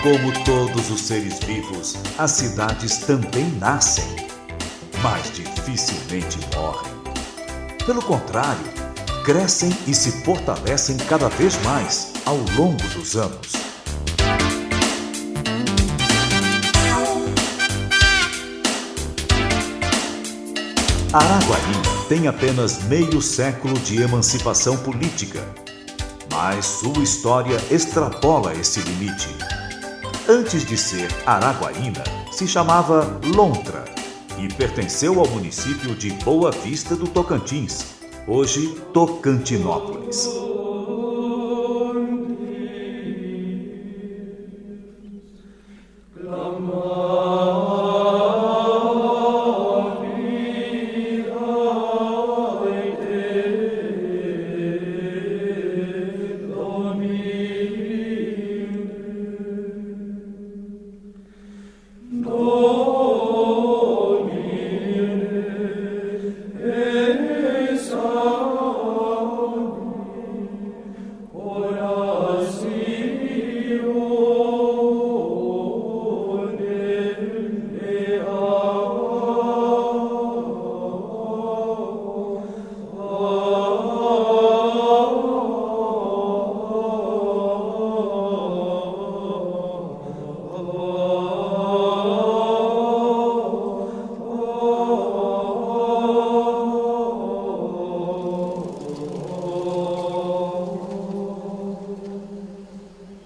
Como todos os seres vivos, as cidades também nascem, mas dificilmente morrem. Pelo contrário, crescem e se fortalecem cada vez mais ao longo dos anos. Araguaína tem apenas meio século de emancipação política, mas sua história extrapola esse limite. Antes de ser Araguaína, se chamava Lontra e pertenceu ao município de Boa Vista do Tocantins, hoje Tocantinópolis.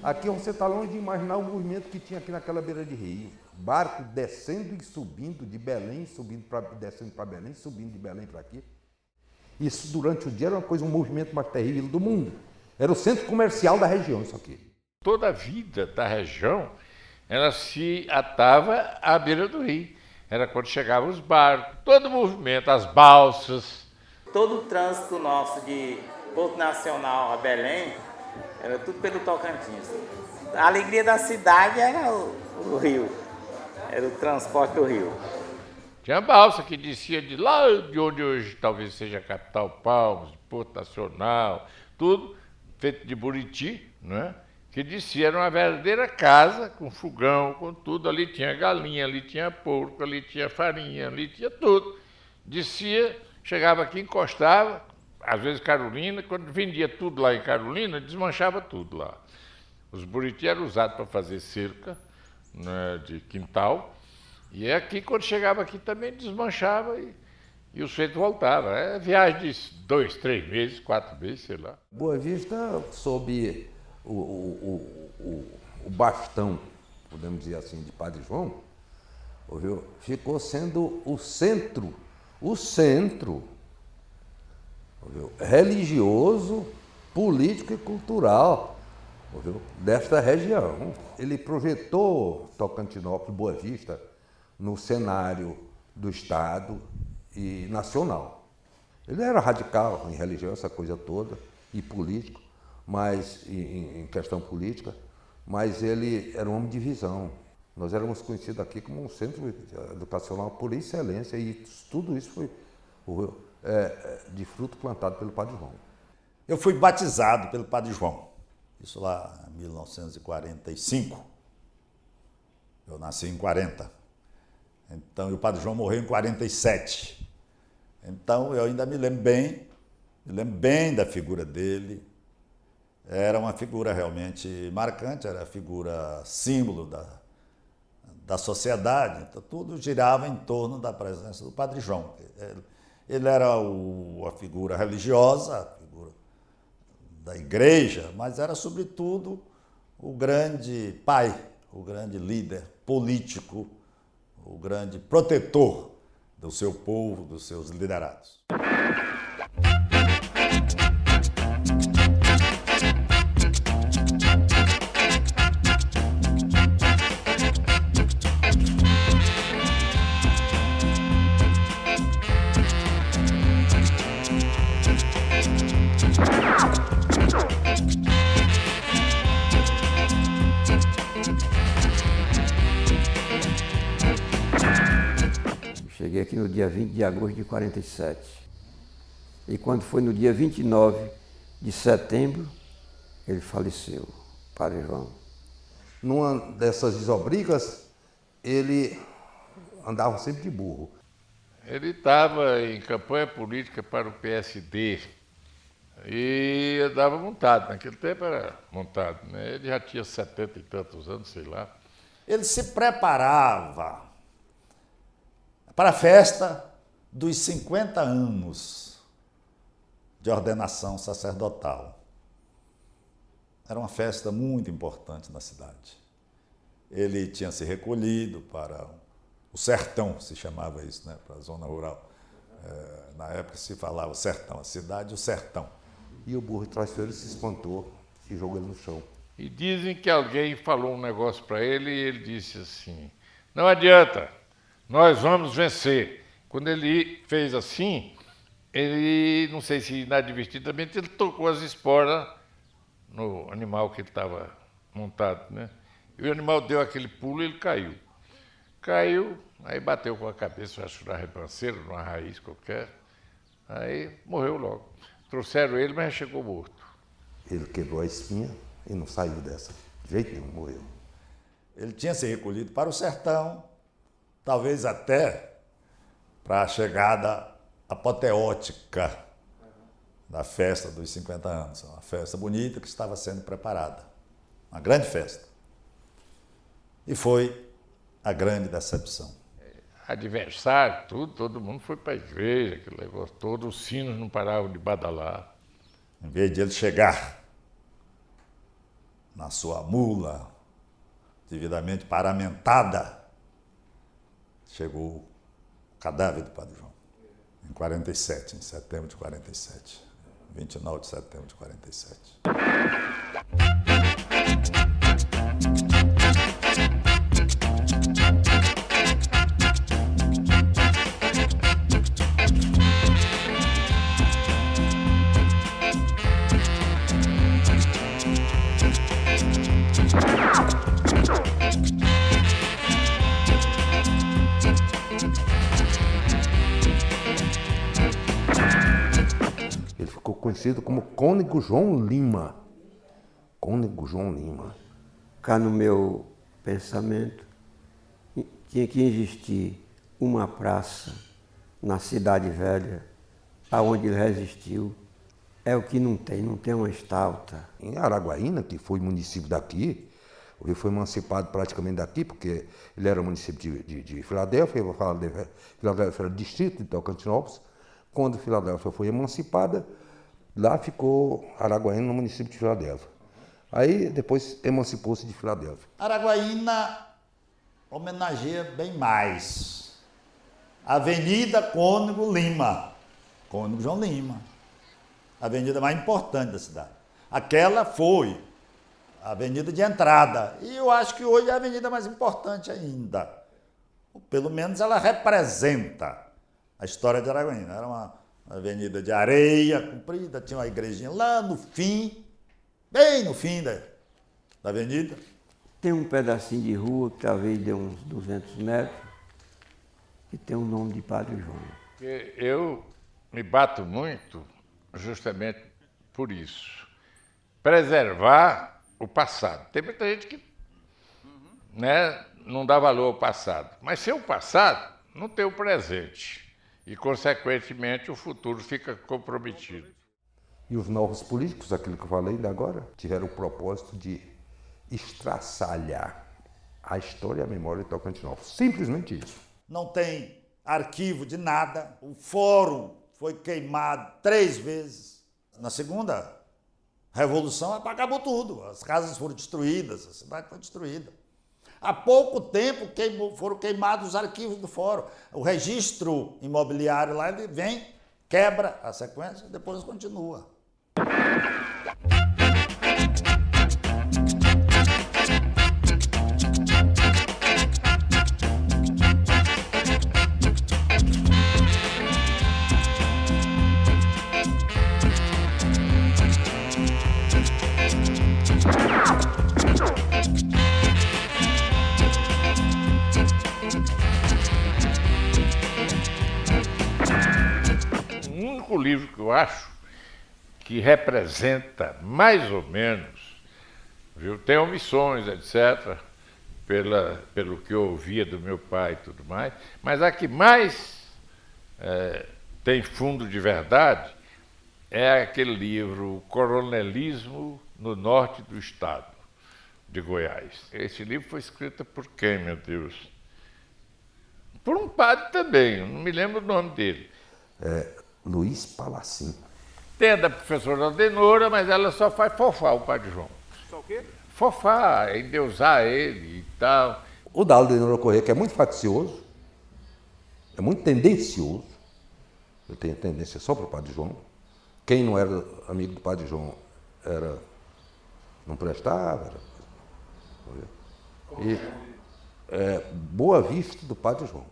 Aqui você está longe de imaginar o movimento que tinha aqui naquela beira de rio. Barco descendo e subindo de Belém, descendo para Belém, subindo de Belém para aqui. Isso durante o dia era um movimento mais terrível do mundo. Era o centro comercial da região, isso aqui. Toda a vida da região, ela se atava à beira do rio. Era quando chegavam os barcos, todo o movimento, as balsas. Todo o trânsito nosso de Porto Nacional a Belém, era tudo pelo Tocantins. A alegria da cidade era o rio, era o transporte do rio. Tinha balsa que descia de lá de onde hoje talvez seja a capital Palmas, Porto Nacional, tudo feito de Buriti, né? Que descia, era uma verdadeira casa, com fogão, com tudo. Ali tinha galinha, ali tinha porco, ali tinha farinha, ali tinha tudo. Descia, chegava aqui, encostava, às vezes Carolina, quando vendia tudo lá em Carolina, desmanchava tudo lá. Os Buriti eram usados para fazer cerca, né, de quintal, e aqui, quando chegava aqui, também desmanchava e os feitos voltavam. É viagem de 2, 3 meses, 4 meses, sei lá. Boa Vista, sob o bastão, podemos dizer assim, de Padre João, ouviu? Ficou sendo o centro ouviu? Religioso, político e cultural, ouviu? Desta região. Ele projetou Tocantinópolis, Boa Vista, no cenário do Estado e nacional. Ele era radical em religião, essa coisa toda, e político, mas em questão política, mas ele era um homem de visão. Nós éramos conhecidos aqui como um centro educacional por excelência, e tudo isso foi de fruto plantado pelo Padre João. Eu fui batizado pelo Padre João, isso lá em 1945. Eu nasci em 40. Então, e o Padre João morreu em 47. Então, eu ainda me lembro bem da figura dele. Era uma figura realmente marcante, era a figura símbolo da sociedade. Então, tudo girava em torno da presença do Padre João. Ele era a figura religiosa, a figura da igreja, mas era, sobretudo, o grande pai, o grande líder político, o grande protetor do seu povo, dos seus liderados. Cheguei aqui no dia 20 de agosto de 47. E quando foi no dia 29 de setembro, ele faleceu, Padre João. numa dessas desobrigas, ele andava sempre de burro. Ele estava em campanha política para o PSD e andava montado. Naquele tempo era montado, né? Ele já tinha 70 e tantos anos, sei lá. Ele se preparava para a festa dos 50 anos de ordenação sacerdotal. Era uma festa muito importante na cidade. Ele tinha se recolhido para o sertão, se chamava isso, né? Para a zona rural. Na época se falava sertão, a cidade e o sertão. E o burro traiçoeiro se espantou e jogou ele no chão. E dizem que alguém falou um negócio para ele e ele disse assim, não adianta, nós vamos vencer. Quando ele fez assim, ele, não sei se inadvertidamente, ele tocou as esporas no animal que ele estava montado, né? E o animal deu aquele pulo e ele caiu. Caiu, aí bateu com a cabeça, acho, na ribanceira, numa raiz qualquer. Aí morreu logo. Trouxeram ele, mas chegou morto. Ele quebrou a espinha e não saiu dessa. De jeito nenhum, morreu. Ele tinha se recolhido para o sertão, talvez até para a chegada apoteótica da festa dos 50 anos. Uma festa bonita que estava sendo preparada. Uma grande festa. E foi a grande decepção. Adversário, tudo, todo mundo foi para a igreja, aquele negócio todo, os sinos não paravam de badalar. Em vez de ele chegar na sua mula, devidamente paramentada, chegou o cadáver do Padre João, em 47, em setembro de 47, 29 de setembro de 47. Ele ficou conhecido como Cônego João Lima. Cônego João Lima. Cá no meu pensamento, tinha que existir uma praça na Cidade Velha, aonde ele resistiu. É o que não tem uma estátua. Em Araguaína, que foi município daqui, o Rio foi emancipado praticamente daqui, porque ele era município de Filadélfia, eu vou falar de Filadélfia era distrito de Tocantinópolis. Quando Filadélfia foi emancipada, lá ficou Araguaína no município de Filadélfia. Aí depois emancipou-se de Filadélfia. Araguaína homenageia bem mais. Avenida Cônego Lima. Cônego João Lima. A avenida mais importante da cidade. Aquela foi a avenida de entrada. E eu acho que hoje é a avenida mais importante ainda. Pelo menos ela representa a história de Araguaína. Era uma avenida de areia comprida, tinha uma igrejinha lá no fim, bem no fim da avenida. Tem um pedacinho de rua, que talvez dê uns 200 metros, que tem o nome de Padre João. Eu me bato muito justamente por isso. Preservar o passado. Tem muita gente que não dá valor ao passado. Mas sem o passado, não tem o presente. E, consequentemente, o futuro fica comprometido. E os novos políticos, aquilo que eu falei ainda agora, tiveram o propósito de estraçalhar a história e a memória de Tocantinópolis. Simplesmente isso. Não tem arquivo de nada. O fórum foi queimado 3 vezes. Na segunda revolução, acabou tudo. As casas foram destruídas, a cidade foi destruída. Há pouco tempo foram queimados os arquivos do fórum. O registro imobiliário lá, ele vem, quebra a sequência e depois continua. O único livro que eu acho que representa mais ou menos viu? Tem omissões, etc., pelo que eu ouvia do meu pai e tudo mais, mas a que mais tem fundo de verdade é aquele livro, Coronelismo no Norte do Estado de Goiás. Esse livro foi escrito por quem, meu Deus? Por um padre também, eu não me lembro o nome dele. Luiz Palacim. Tem a da professora Aldenora, mas ela só faz fofar o Padre João. Só o quê? Fofar, endeusar ele e tal. O da Aldenora Corrêa, que é muito faccioso, é muito tendencioso. Eu tenho tendência só para o Padre João. Quem não era amigo do Padre João não prestava. Boa Vista do Padre João.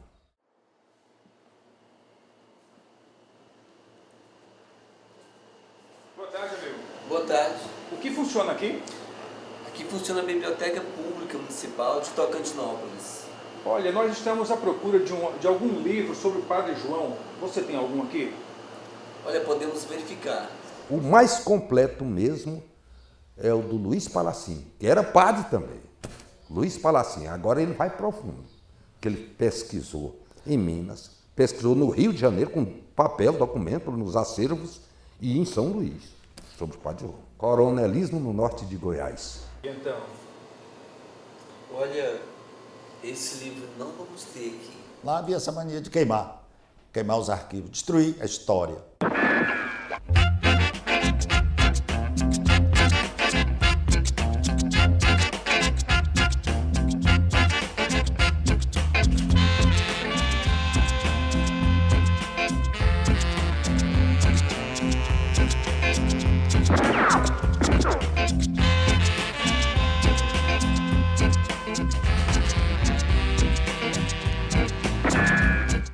Boa tarde, amigo. Boa tarde. O que funciona aqui? Aqui funciona a Biblioteca Pública Municipal de Tocantinópolis. Olha, nós estamos à procura de algum livro sobre o Padre João. Você tem algum aqui? Olha, podemos verificar. O mais completo mesmo é o do Luiz Palacim, que era padre também. Luiz Palacim, agora ele vai profundo, que ele pesquisou em Minas, pesquisou no Rio de Janeiro com papel, documento nos acervos e em São Luís, sobre o Padre João. Coronelismo no Norte de Goiás. Então, Olha, esse livro não vamos ter aqui. Lá havia essa mania de queimar os arquivos, destruir a história.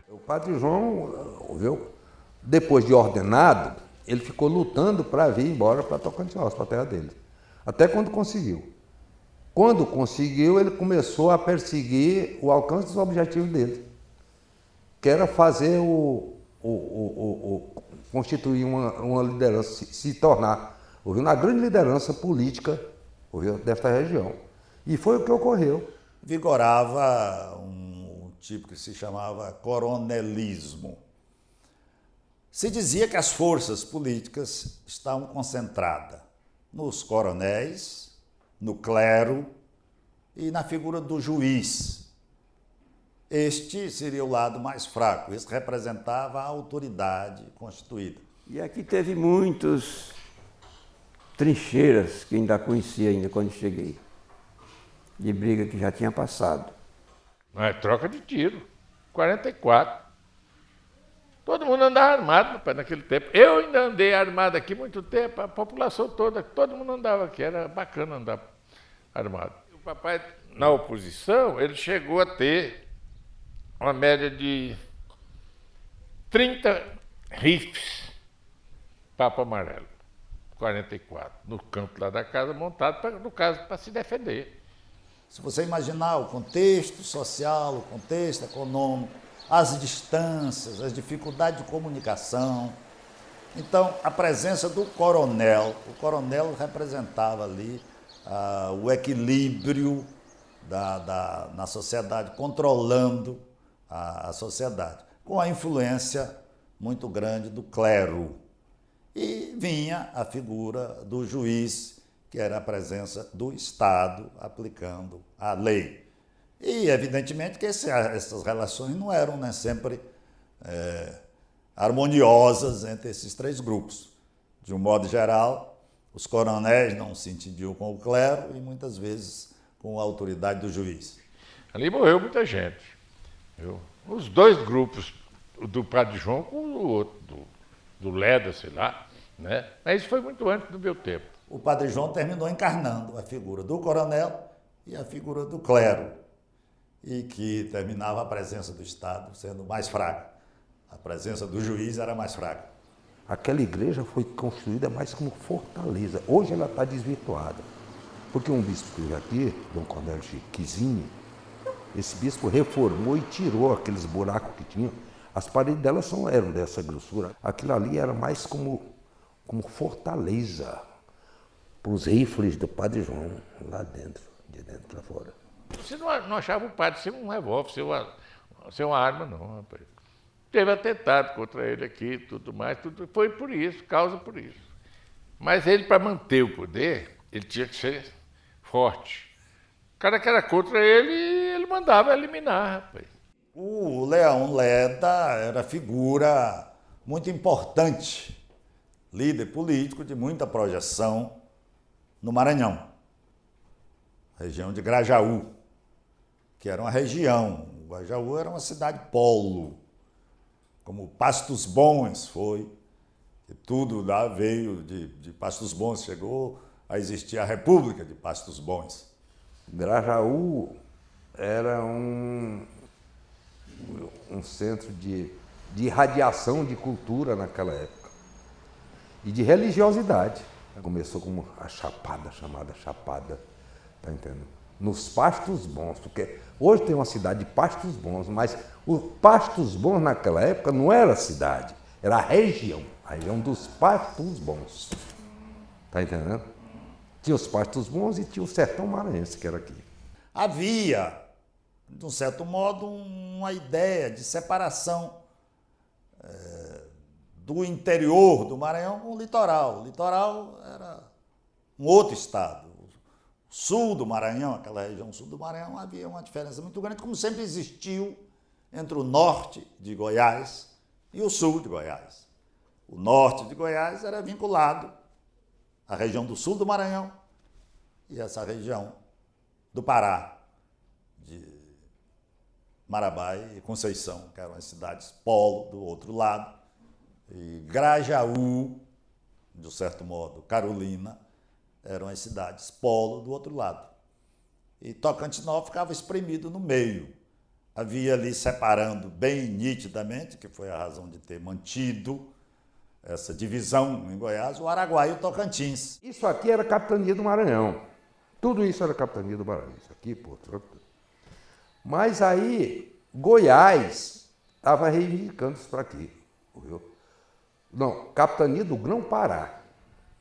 O Padre João, viu, depois de ordenado, ele ficou lutando para vir embora para Tocantinópolis, para a terra dele. Até quando conseguiu. Quando conseguiu, ele começou a perseguir o alcance dos objetivos dele, que era fazer constituir uma liderança, se tornar, ouviu, na grande liderança política, ouviu, desta região. E foi o que ocorreu. Vigorava um tipo que se chamava coronelismo. Se dizia que as forças políticas estavam concentradas nos coronéis, no clero e na figura do juiz. Este seria o lado mais fraco, este representava a autoridade constituída. E aqui teve muitas trincheiras que ainda conheci ainda quando cheguei, de briga que já tinha passado. Não é troca de tiro. 44. Todo mundo andava armado, rapaz, naquele tempo. Eu ainda andei armado aqui muito tempo, a população toda, todo mundo andava aqui, era bacana andar armado. O papai, na oposição, ele chegou a ter uma média de 30 rifles Papa Amarelo, 44, no campo lá da casa, montado, no caso, para se defender. Se você imaginar o contexto social, o contexto econômico, as distâncias, as dificuldades de comunicação. Então, a presença do coronel, o coronel representava ali o equilíbrio na sociedade, controlando a sociedade, com a influência muito grande do clero. E vinha a figura do juiz, que era a presença do Estado aplicando a lei. E, evidentemente, que essas relações não eram sempre harmoniosas entre esses três grupos. De um modo geral, os coronéis não se entendiam com o clero e, muitas vezes, com a autoridade do juiz. Ali morreu muita gente. Viu? Os dois grupos, o do Padre João com o outro, do Leda, sei lá, né? Mas isso foi muito antes do meu tempo. O Padre João terminou encarnando a figura do coronel e a figura do clero, e que terminava a presença do Estado sendo mais fraca. A presença do juiz era mais fraca. Aquela igreja foi construída mais como fortaleza. Hoje ela está desvirtuada. Porque um bispo que veio aqui, Dom Cornélio Chiquizini, esse bispo reformou e tirou aqueles buracos que tinham. As paredes delas eram dessa grossura. Aquilo ali era mais como fortaleza. para os rifles do Padre João, lá dentro, de dentro para fora. Você não achava o padre ser um revólver, ser uma arma, não, rapaz. Teve atentado contra ele aqui, tudo mais, tudo foi por isso, causa por isso. Mas ele, para manter o poder, ele tinha que ser forte. O cara que era contra ele, ele mandava eliminar, rapaz. O Leão Leda era figura muito importante, líder político de muita projeção no Maranhão, região de Grajaú, que era uma região. O Grajaú era uma cidade polo, como Pastos Bons foi, que tudo lá veio de Pastos Bons, chegou a existir a República de Pastos Bons. Grajaú era um centro de irradiação de cultura naquela época e de religiosidade. Começou como a Chapada, chamada Chapada, tá entendendo? Nos Pastos Bons, porque hoje tem uma cidade de Pastos Bons, mas o Pastos Bons naquela época não era a cidade, era a região dos Pastos Bons, tá entendendo? Tinha os Pastos Bons e tinha o Sertão Maranhense, que era aqui. Havia, de um certo modo, uma ideia de separação do interior do Maranhão com o litoral. O litoral era um outro estado. O sul do Maranhão, aquela região sul do Maranhão, havia uma diferença muito grande, como sempre existiu entre o norte de Goiás e o sul de Goiás. O norte de Goiás era vinculado à região do sul do Maranhão e essa região do Pará, de Marabá e Conceição, que eram as cidades polo do outro lado, e Grajaú, de um certo modo, Carolina, eram as cidades polo do outro lado. E Tocantinópolis ficava espremido no meio. Havia ali separando bem nitidamente, que foi a razão de ter mantido essa divisão em Goiás, o Araguaia e o Tocantins. Isso aqui era a capitania do Maranhão. Tudo isso era a capitania do Maranhão. Isso aqui, pô. Mas aí, Goiás estava reivindicando isso para aqui. Viu? Não, capitania do Grão-Pará.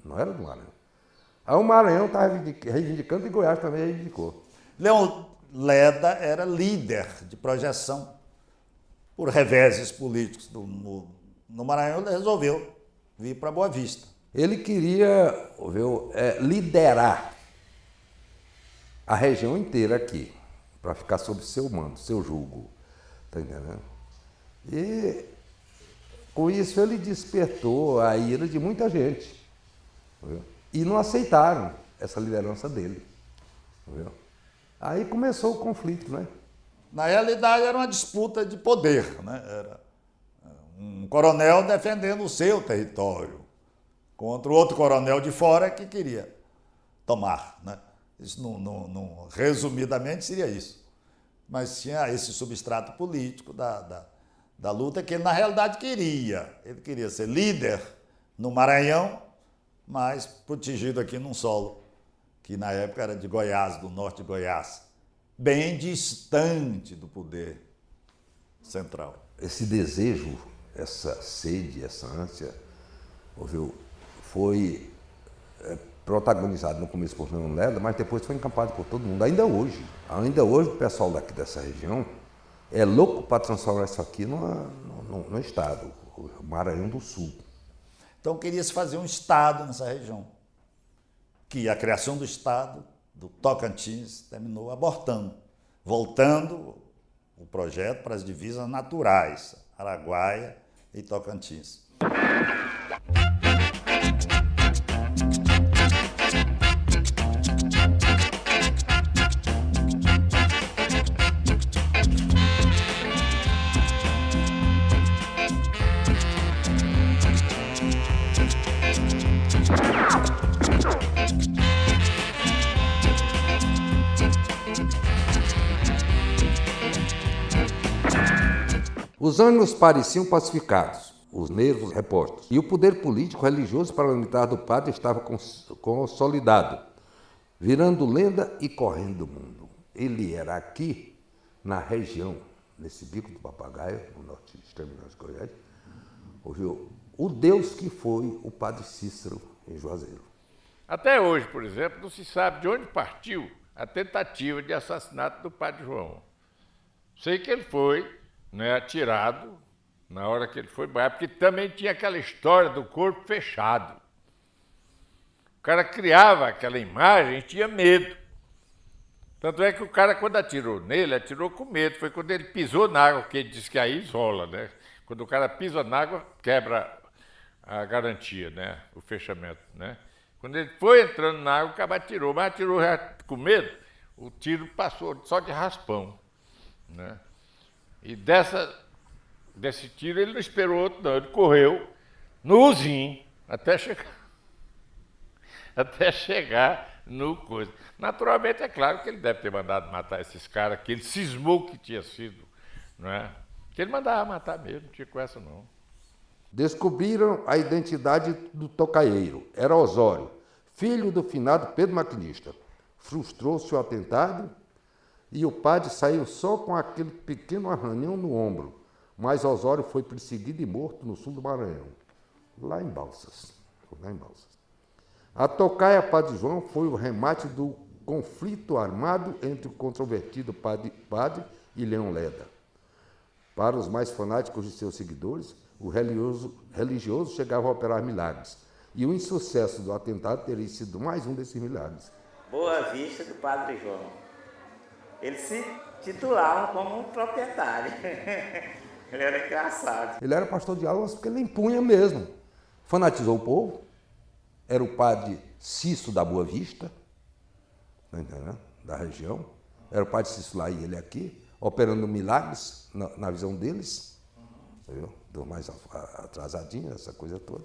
Não era do Maranhão. Aí o Maranhão estava reivindicando e Goiás também reivindicou. Leão Leda era líder de projeção por reveses políticos no Maranhão. Ele resolveu vir para Boa Vista. Ele queria liderar a região inteira aqui, para ficar sob seu mando, seu jugo. Tá entendendo? E com isso ele despertou a ira de muita gente. Viu? E não aceitaram essa liderança dele. Viu? Aí começou o conflito, né? Na realidade, era uma disputa de poder, né? Era um coronel defendendo o seu território contra o outro coronel de fora que queria tomar, né? Isso, resumidamente, seria isso. Mas tinha esse substrato político da luta que ele, na realidade, queria. Ele queria ser líder no Maranhão, mas protegido aqui num solo que na época era de Goiás, do norte de Goiás, bem distante do poder central. Esse desejo, essa sede, essa ânsia, foi protagonizado no começo por Leão Leda, mas depois foi encampado por todo mundo. Ainda hoje o pessoal daqui dessa região é louco para transformar isso aqui no estado, o Maranhão do Sul. Então queria-se fazer um estado nessa região, que a criação do estado do Tocantins terminou abortando, voltando o projeto para as divisas naturais, Araguaia e Tocantins. Os ânimos pareciam pacificados, os nervos repostos, e o poder político religioso parlamentar do padre estava consolidado, virando lenda e correndo o mundo. Ele era aqui, na região, nesse Bico do Papagaio, no norte extremo de Goiás, o Deus que foi o padre Cícero em Juazeiro. Até hoje, por exemplo, não se sabe de onde partiu a tentativa de assassinato do padre João. Sei que ele foi, né, atirado na hora que ele foi banhar, porque também tinha aquela história do corpo fechado. O cara criava aquela imagem e tinha medo. Tanto é que o cara, quando atirou nele, atirou com medo. Foi quando ele pisou na água, que ele disse que aí isola, né? Quando o cara pisa na água, quebra a garantia, né? O fechamento, né? Quando ele foi entrando na água, o cara atirou, mas atirou já com medo, o tiro passou só de raspão, né? E desse tiro ele não esperou outro, não. Ele correu no uzinho até chegar no coisa. Naturalmente, é claro que ele deve ter mandado matar esses caras, que ele cismou que tinha sido, não é? Que ele mandava matar mesmo, não tinha com essa não. Descobriram a identidade do tocaieiro. Era Osório, filho do finado Pedro Maquinista. Frustrou-se o atentado e o padre saiu só com aquele pequeno arranhão no ombro. Mas Osório foi perseguido e morto no sul do Maranhão, lá em Balsas. A tocaia Padre João foi o remate do conflito armado entre o controvertido padre e Leão Leda. Para os mais fanáticos de seus seguidores, o religioso chegava a operar milagres. E o insucesso do atentado teria sido mais um desses milagres. Boa Vista do Padre João. Ele se titulava como um proprietário. Ele era engraçado. Ele era pastor de almas porque ele impunha mesmo. Fanatizou o povo. Era o padre Cício da Boa Vista, da região. Era o padre Cício lá e ele aqui, operando milagres na visão deles. Viu? Do mais atrasadinho, essa coisa toda.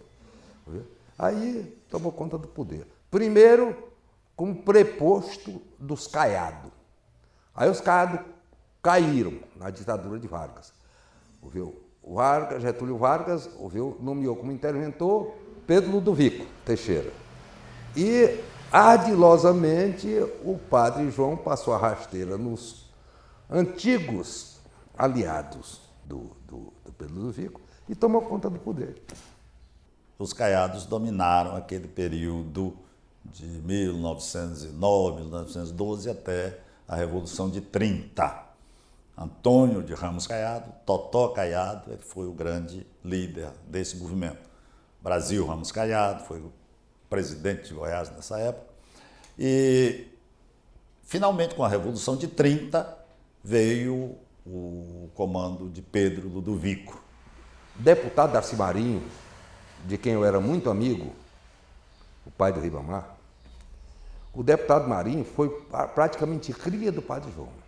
Viu? Aí tomou conta do poder. Primeiro, como preposto dos Caiados. Aí os Caiados caíram na ditadura de Vargas. Viu? Getúlio Vargas nomeou como interventor Pedro Ludovico Teixeira. E, ardilosamente, o padre João passou a rasteira nos antigos aliados do Pedro Ludovico e tomou conta do poder. Os Caiados dominaram aquele período de 1909, 1912 até a Revolução de 30. Antônio de Ramos Caiado, Totó Caiado, ele foi o grande líder desse movimento. Brasil Ramos Caiado foi o presidente de Goiás nessa época. E, finalmente, com a Revolução de 30, veio o comando de Pedro Ludovico. Deputado Darcy Marinho, de quem eu era muito amigo, o pai do Ribamar, o deputado Marinho foi praticamente cria do padre João.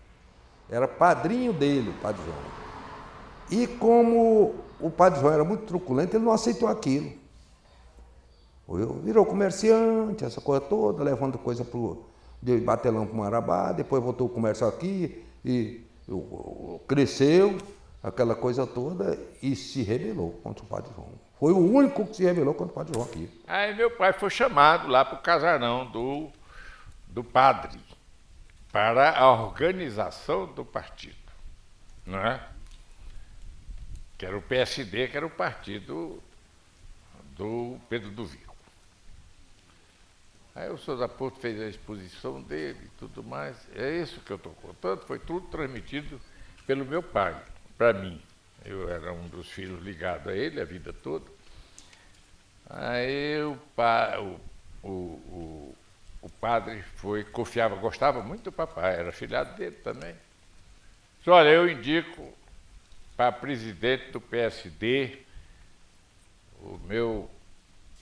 Era padrinho dele, o padre João. E como o padre João era muito truculento, ele não aceitou aquilo. Virou comerciante, essa coisa toda, levando coisa de Batelão para o Marabá, depois voltou o comércio aqui e cresceu, aquela coisa toda, e se rebelou contra o padre João. Foi o único que se rebelou contra o padre João aqui. Aí meu pai foi chamado lá para o casarão do padre, para a organização do partido, não é? Que era o PSD, que era o partido do Pedro Ludovico. Aí o Souza Porto fez a exposição dele e tudo mais. É isso que eu estou contando, foi tudo transmitido pelo meu pai, para mim. Eu era um dos filhos ligados a ele a vida toda. Aí o padre confiava, gostava muito do papai, era afilhado dele também. Disse, olha, eu indico para presidente do PSD o meu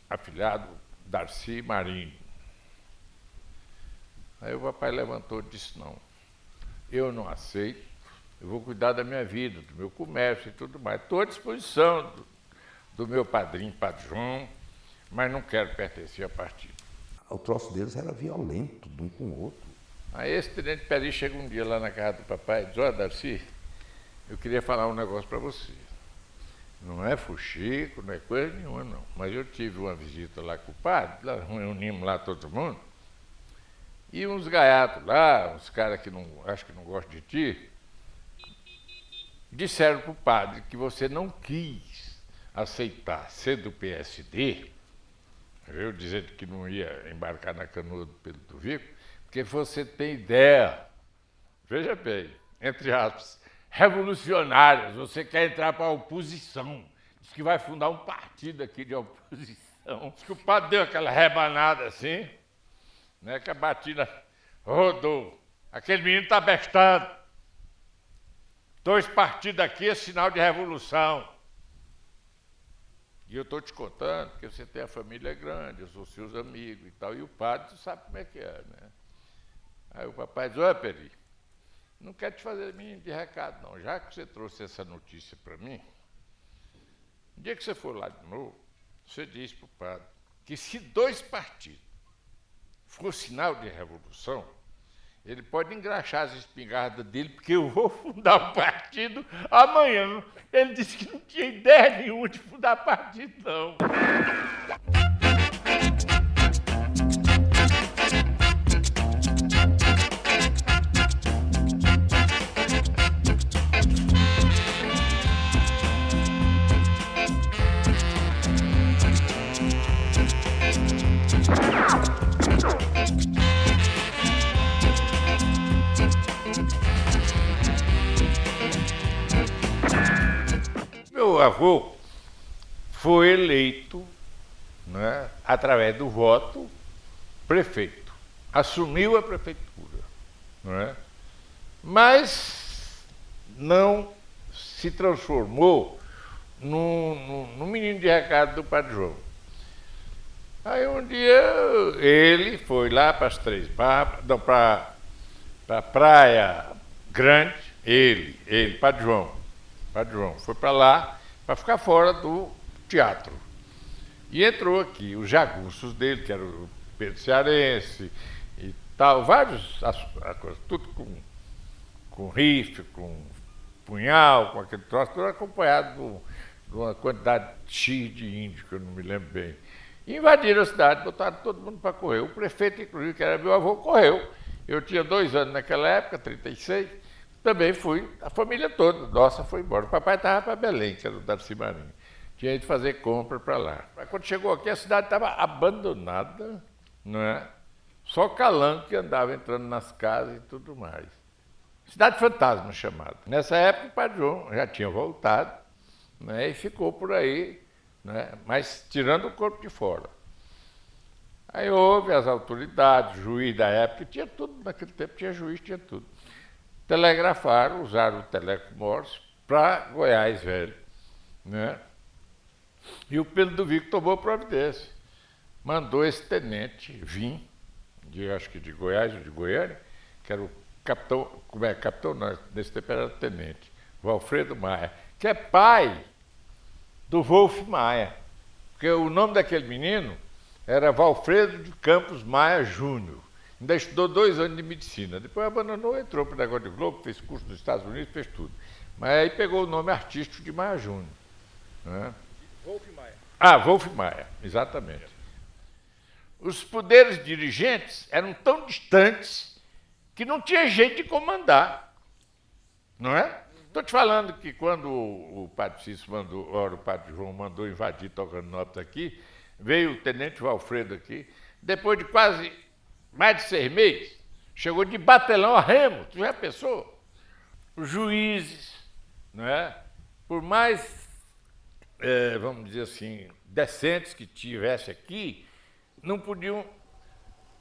afilhado Darcy Marinho. Aí o papai levantou e disse, não, eu não aceito, eu vou cuidar da minha vida, do meu comércio e tudo mais. Estou à disposição do meu padrinho, Padre João, mas não quero pertencer a partido. O troço deles era violento, de um com o outro. Aí esse tenente Peri chega um dia lá na casa do papai e diz, olha, Darcy, eu queria falar um negócio para você. Não é fuxico, não é coisa nenhuma, não. Mas eu tive uma visita lá com o padre, lá, reunimos lá todo mundo, e uns gaiatos lá, uns caras que acho que não gostam de ti, disseram para o padre que você não quis aceitar ser do PSD viu, dizendo que não ia embarcar na canoa do Pedro do Vico, porque você tem ideia, veja bem, entre aspas, revolucionárias, você quer entrar para a oposição, diz que vai fundar um partido aqui de oposição. Diz que o padre deu aquela rebanada assim, né, que a batida rodou. Aquele menino está bestando. 2 partidos aqui é sinal de revolução. E eu estou te contando porque você tem a família grande, eu sou seus amigos e tal, e o padre, tu sabe como é que é, né? Aí o papai diz, ô Peri, não quero te fazer menino de recado não, já que você trouxe essa notícia para mim, no dia que você for lá de novo, você diz para o padre que se 2 partidos for sinal de revolução, ele pode engraxar as espingardas dele, porque eu vou fundar um partido amanhã. Ele disse que não tinha ideia nenhuma de fundar partido, não. Meu avô foi eleito, né, através do voto, prefeito. Assumiu a prefeitura, né, mas não se transformou no menino de recado do Padre João. Aí um dia ele foi lá para as Três Barras, não, para a Praia Grande, ele, Padre João, foi para lá para ficar fora do teatro. E entrou aqui os jagunços dele, que era o Pedro Cearense e tal, vários, tudo com rifle, com punhal, com aquele troço, tudo acompanhado de uma quantidade X de índios, que eu não me lembro bem. E invadiram a cidade, botaram todo mundo para correr. O prefeito, inclusive, que era meu avô, correu. Eu tinha 2 anos naquela época, 36, também fui, a família toda, nossa, foi embora. O papai estava para Belém, que era o Darcy Marinho. Tinha ido fazer compra para lá. Mas quando chegou aqui, a cidade estava abandonada, não é? Só calango que andava entrando nas casas e tudo mais. Cidade fantasma chamada. Nessa época, o Padre João já tinha voltado, né, e ficou por aí, né, mas tirando o corpo de fora. Aí houve as autoridades, juiz da época, tinha tudo, naquele tempo tinha juiz, tinha tudo. Telegrafaram, usaram o Teleco Morse para Goiás Velho, né? E o Pedro do Vico tomou providência. Mandou esse tenente vir, acho que de Goiás ou de Goiânia, que era o capitão, capitão não, nesse tempo era tenente, Valfredo Maia, que é pai do Wolf Maia, porque o nome daquele menino era Valfredo de Campos Maia Júnior. Ainda estudou 2 anos de medicina. Depois abandonou, entrou para o negócio de Globo, fez curso nos Estados Unidos, fez tudo. Mas aí pegou o nome artístico de Maia Júnior. Né? Wolf Maia. Ah, Wolf Maia, exatamente. Os poderes dirigentes eram tão distantes que não tinha jeito de comandar. Não é? Estou te falando que quando o Padre Cícero mandou, o Padre João mandou invadir Tocantinópolis aqui, veio o tenente Valfredo aqui, depois de quase mais de 6 meses, chegou de batelão a remo, tu já pensou? Os juízes, não é? Por mais, vamos dizer assim, decentes que tivesse aqui, não podiam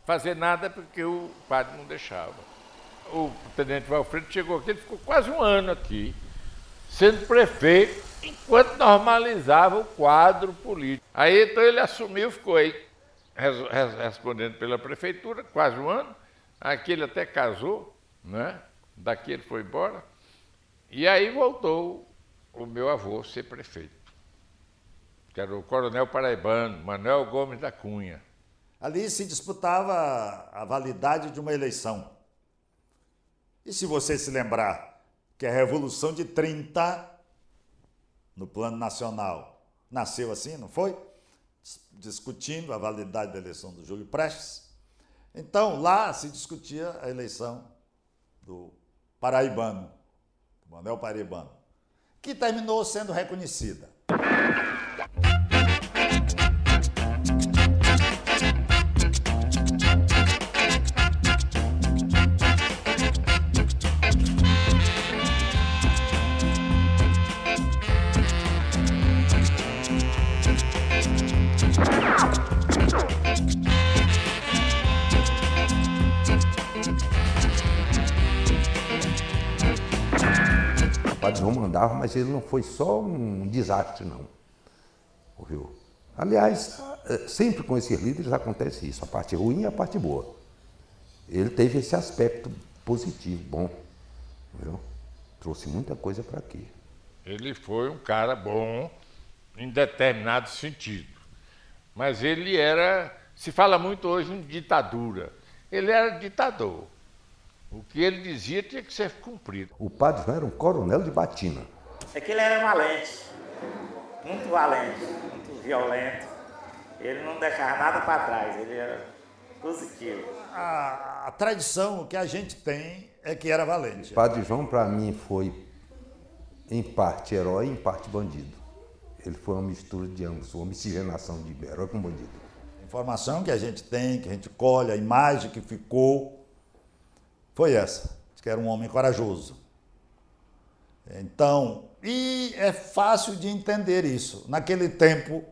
fazer nada porque o padre não deixava. O tenente Valfredo chegou aqui, ele ficou quase 1 ano aqui, sendo prefeito, enquanto normalizava o quadro político. Aí então ele assumiu, ficou aí respondendo pela prefeitura, quase 1 ano. Aqui ele até casou, né? Daqui ele foi embora. E aí voltou o meu avô ser prefeito, que era o coronel paraibano, Manuel Gomes da Cunha. Ali se disputava a validade de uma eleição. E se você se lembrar que a Revolução de 30, no plano nacional, nasceu assim, não foi? Discutindo a validade da eleição do Júlio Prestes. Então, lá se discutia a eleição do paraibano, do Manuel Paraibano, que terminou sendo reconhecida. João mandava, mas ele não foi só um desastre, não. Ouviu? Aliás, sempre com esses líderes acontece isso, a parte ruim e a parte boa. Ele teve esse aspecto positivo, bom. Viu? Trouxe muita coisa para aqui. Ele foi um cara bom em determinado sentido. Mas ele era, se fala muito hoje em ditadura. Ele era ditador. O que ele dizia tinha que ser cumprido. O Padre João era um coronel de batina. É que ele era valente, muito violento. Ele não deixava nada para trás, ele era positivo. A tradição que a gente tem é que era valente. O Padre João, para mim, foi em parte herói e em parte bandido. Ele foi uma mistura de ambos, uma miscigenação de herói com bandido. A informação que a gente tem, que a gente colhe, a imagem que ficou, foi essa, que era um homem corajoso. Então, e é fácil de entender isso. Naquele tempo,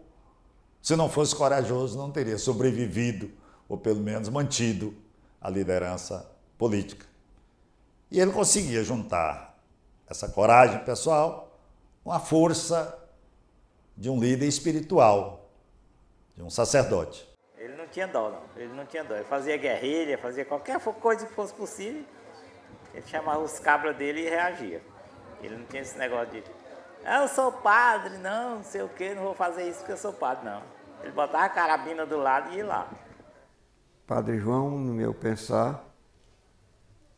se não fosse corajoso, não teria sobrevivido, ou pelo menos mantido, a liderança política. E ele conseguia juntar essa coragem pessoal com a força de um líder espiritual, de um sacerdote. Ele não tinha dó, não. Ele não tinha dó. Ele fazia guerrilha, fazia qualquer coisa que fosse possível. Ele chamava os cabras dele e reagia. Ele não tinha esse negócio de eu sou padre, não sei o quê, não vou fazer isso porque eu sou padre, não. Ele botava a carabina do lado e ia lá. Padre João, no meu pensar,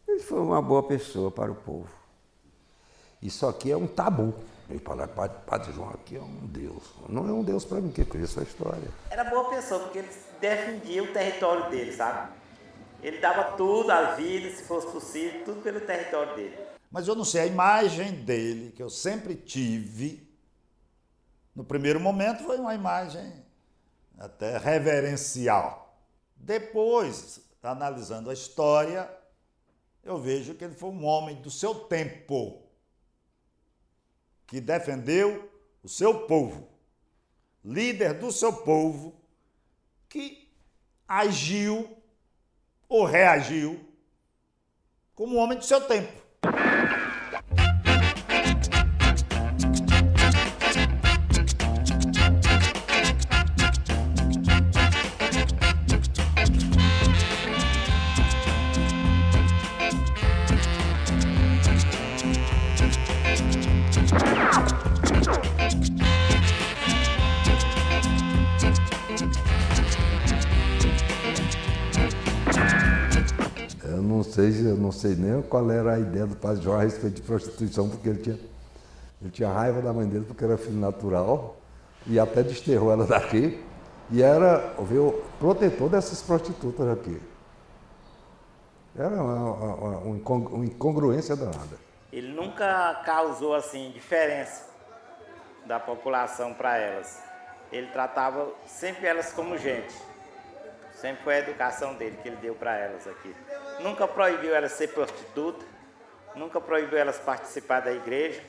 ele foi uma boa pessoa para o povo. Isso aqui é um tabu. Ele fala, Padre João aqui é um Deus. Não é um Deus para mim, que conheço a história. Era boa pessoa, porque ele defendia o território dele, sabe? Ele dava tudo, a vida, se fosse possível, tudo pelo território dele. Mas eu não sei, a imagem dele, que eu sempre tive, no primeiro momento foi uma imagem até reverencial. Depois, analisando a história, eu vejo que ele foi um homem do seu tempo, que defendeu o seu povo, líder do seu povo, que agiu ou reagiu como um homem do seu tempo. Eu não sei nem qual era a ideia do Padre João a respeito de prostituição, porque ele tinha raiva da mãe dele, porque era filho natural, e até desterrou ela daqui, e era o protetor dessas prostitutas aqui. Era uma incongruência danada. Ele nunca causou assim diferença da população para elas. Ele tratava sempre elas como gente. Sempre foi a educação dele que ele deu para elas aqui. Nunca proibiu elas ser prostituta, nunca proibiu elas participar da igreja.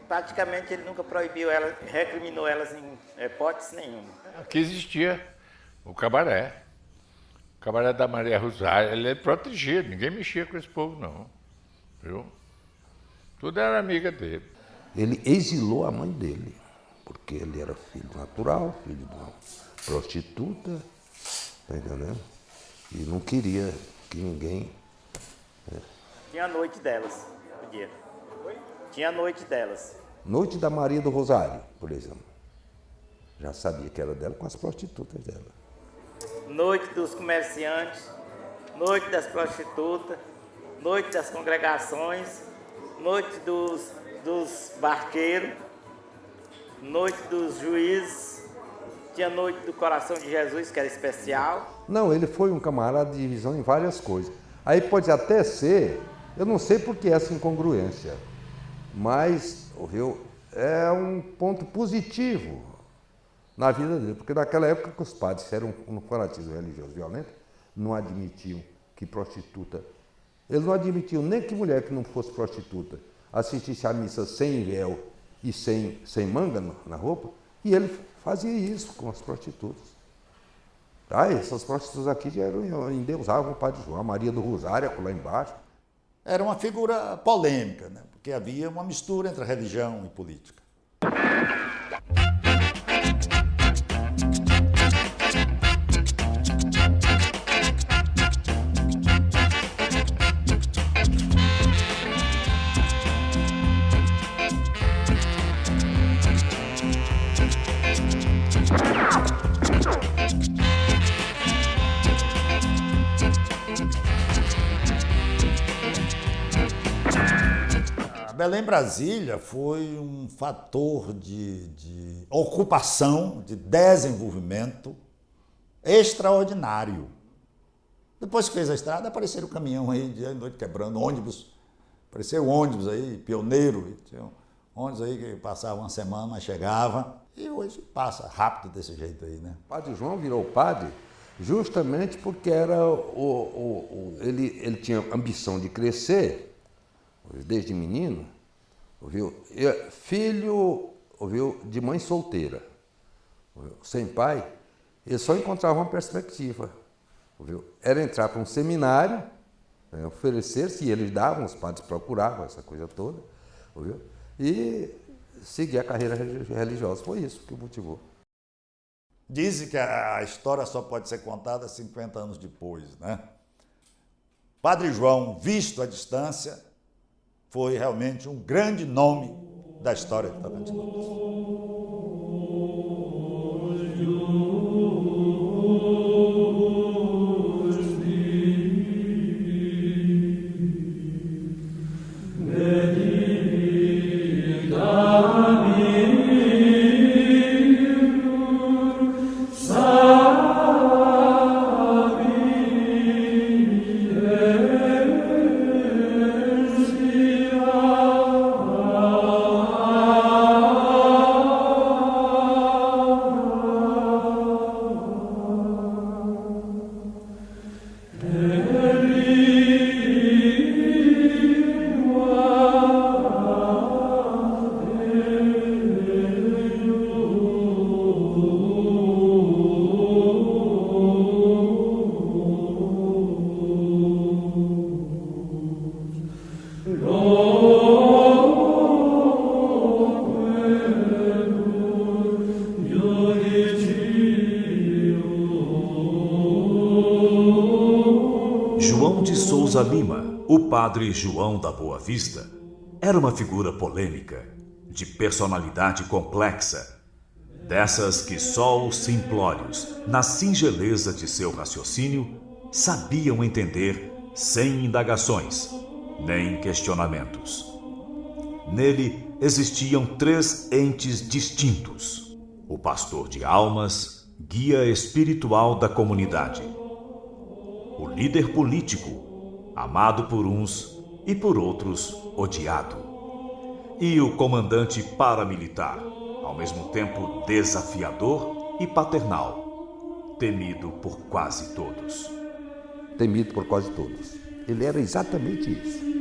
Praticamente ele nunca proibiu elas, recriminou elas em hipótese nenhuma. Aqui existia o cabaré da Maria Rosário. Ele é protegido, ninguém mexia com esse povo, não. Viu? Tudo era amiga dele. Ele exilou a mãe dele, porque ele era filho natural, filho de uma prostituta, tá entendendo? E não queria que ninguém... Tinha a noite delas, no dia. Tinha a noite delas. Noite da Maria do Rosário, por exemplo. Já sabia que era dela com as prostitutas dela. Noite dos comerciantes, noite das prostitutas, noite das congregações, noite dos barqueiros, noite dos juízes, tinha noite do Coração de Jesus, que era especial. Não, ele foi um camarada de visão em várias coisas. Aí pode até ser, eu não sei por que essa incongruência, mas é um ponto positivo na vida dele, porque naquela época que os padres eram um fanatismo religioso violento, não admitiam que prostituta, eles não admitiam nem que mulher que não fosse prostituta assistisse à missa sem véu e sem manga na roupa, e ele fazia isso com as prostitutas. Essas prostitutas aqui já endeusavam o Padre João, a Maria do Rosário, lá embaixo. era uma figura polêmica, né? Porque havia uma mistura entre a religião e política. Belém Brasília foi um fator de ocupação, de desenvolvimento extraordinário. Depois que fez a estrada, apareceram o caminhão aí, dia e noite quebrando, ônibus. Apareceu ônibus aí, pioneiro, tinha ônibus aí que passava uma semana, mas chegava. E hoje passa rápido desse jeito aí, né? O Padre João virou padre justamente porque era ele tinha ambição de crescer, desde menino, ouviu? Filho, ouviu, de mãe solteira, ouviu? Sem pai, ele só encontrava uma perspectiva, ouviu? Era entrar para um seminário, né, oferecer-se, e eles davam, os padres procuravam essa coisa toda, ouviu? E seguir a carreira religiosa. Foi isso que o motivou. Dizem que a história só pode ser contada 50 anos depois, né? Padre João, visto à distância, foi realmente um grande nome da história de Tocantinópolis. João de Souza Lima, o Padre João da Boa Vista, era uma figura polêmica, de personalidade complexa, dessas que só os simplórios, na singeleza de seu raciocínio, sabiam entender sem indagações, nem questionamentos. Nele existiam 3 entes distintos: o pastor de almas, guia espiritual da comunidade, o líder político, amado por uns e por outros odiado, e o comandante paramilitar, ao mesmo tempo desafiador e paternal, temido por quase todos. Temido por quase todos. Ele era exatamente isso.